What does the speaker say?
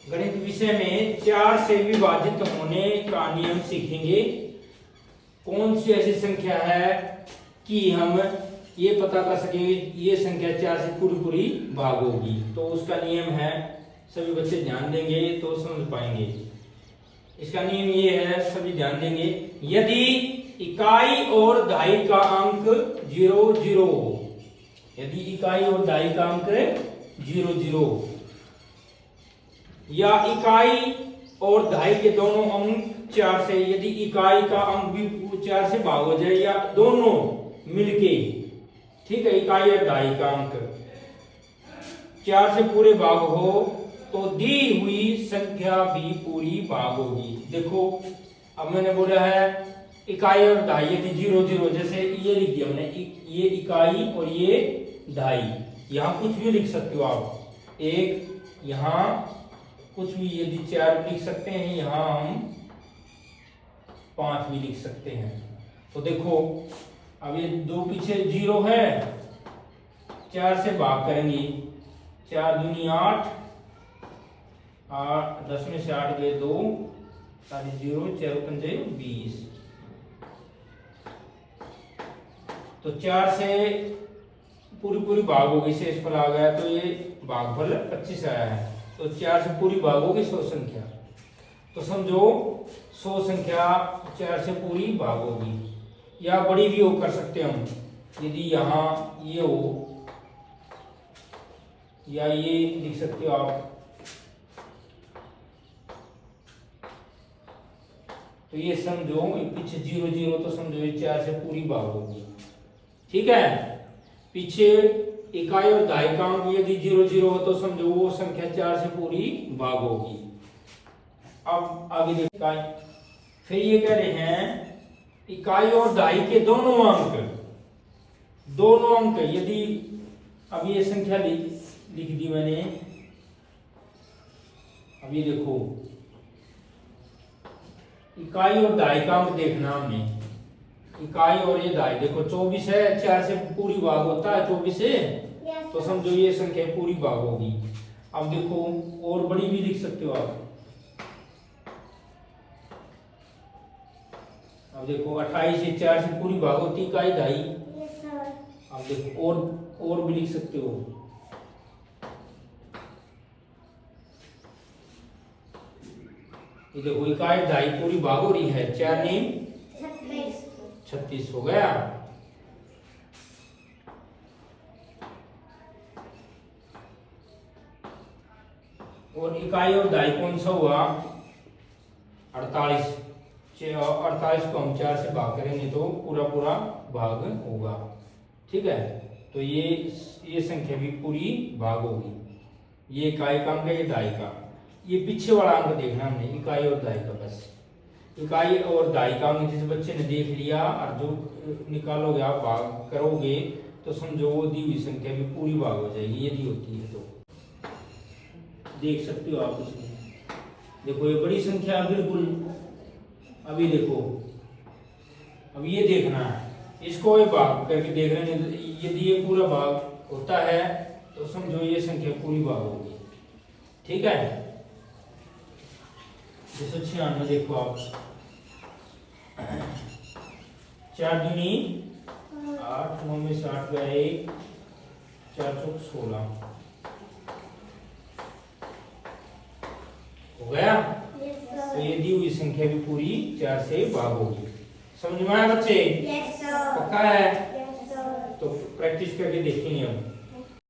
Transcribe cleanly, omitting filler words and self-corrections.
गणित विषय में 4 से विभाजित होने का नियम सीखेंगे। कौन सी ऐसी संख्या है कि हम ये पता कर सके ये संख्या 4 से पूरी पूरी भाग होगी, तो उसका नियम है। सभी बच्चे ध्यान देंगे तो समझ पाएंगे। इसका नियम ये है, सभी ध्यान देंगे। यदि इकाई और दहाई का अंक 0 0 हो, यदि इकाई और दहाई का अंक 0 0 या इकाई और दहाई के दोनों अंक 4 से, यदि इकाई का अंक भी 4 से भाग हो जाए या दोनों मिलके, ठीक है, इकाई और दहाई का अंक 4 से पूरे भाग हो तो दी हुई संख्या भी पूरी भाग होगी। देखो अब मैंने बोला है इकाई और दहाई यदि 0 0, जैसे ये लिख दिया हमने, ये इकाई और ये दहाई, यहाँ कुछ भी लिख सकते हो आप, एक यहाँ कुछ भी, यदि 4 लिख सकते हैं, यहाँ हम 5 भी लिख सकते हैं। तो देखो अब ये दो पीछे 0 है, 4 से भाग करेंगे, 4 दूनी 8, 10 में से 8 गए 2, सारे 0, 4 पंजे 20। तो 4 से पूरी पूरी भाग होगी, शेषफल आ गया, तो ये भागफल 25 आया है। तो 4 से पूरी भाग होगी 100 संख्या, तो समझो 100 संख्या 4 से पूरी भाग होगी। या बड़ी भी हो कर सकते हम, यदि यहाँ ये हो या ये लिख सकते हो आप, तो ये समझो पीछे 0 0, तो समझो ये 4 से पूरी भाग होगी। ठीक है, पीछे इकाई और दहाई का अंक यदि 0 0 हो तो समझो वो संख्या 4 से पूरी भाग होगी। अब आगे देखा, फिर ये कह रहे हैं इकाई और दहाई के दोनों अंक यदि, अब ये संख्या लिख दी मैंने, अब ये देखो इकाई और दहाई का अंक देखना हमने, इकाई और ये दहाई, देखो 24 है, 4 से पूरी भाग होता है 24 से, तो समझो ये संख्या पूरी भाग होगी। अब देखो और बड़ी भी लिख सकते हो आप, अब देखो 28 से 4 से पूरी भाग होती इकाई दहाई। अब देखो और भी लिख सकते हो, ये देखो इकाई दहाई पूरी भाग हो रही है, 4 ने 36 हो गया। और इकाई और दहाई कौन सा हुआ, 48। 48 को हम 4 से भाग करेंगे तो पूरा पूरा भाग होगा। ठीक है, तो ये संख्या भी पूरी भाग होगी। ये इकाई का अंक है, ये दहाई का। ये पीछे वाला अंक देखना हमने, इकाई और दहाई का, बस इकाई और दहाई का अंक जिस बच्चे ने देख लिया और जो निकालोगे आप भाग करोगे तो समझो वो दी हुई संख्या भी पूरी भाग हो जाएगी, यदि होती है तो। देख सकते हो आप इसमें, देखो ये बड़ी संख्या बिल्कुल। अभी देखो, अब ये देखना है, इसको ये भाग करके देख रहे हैं, यदि ये पूरा भाग होता है तो समझो ये संख्या पूरी भाग होगी। ठीक है, 296 देखो आप, 4 दूनी 8, 9 में से 8 गए 1, 4 चौक 16 हो गया। तो ये दी हुई संख्या भी पूरी 4 से भाग होगी। समझ में आया बच्चे? पक्का है? तो प्रैक्टिस करके देखेंगे हम।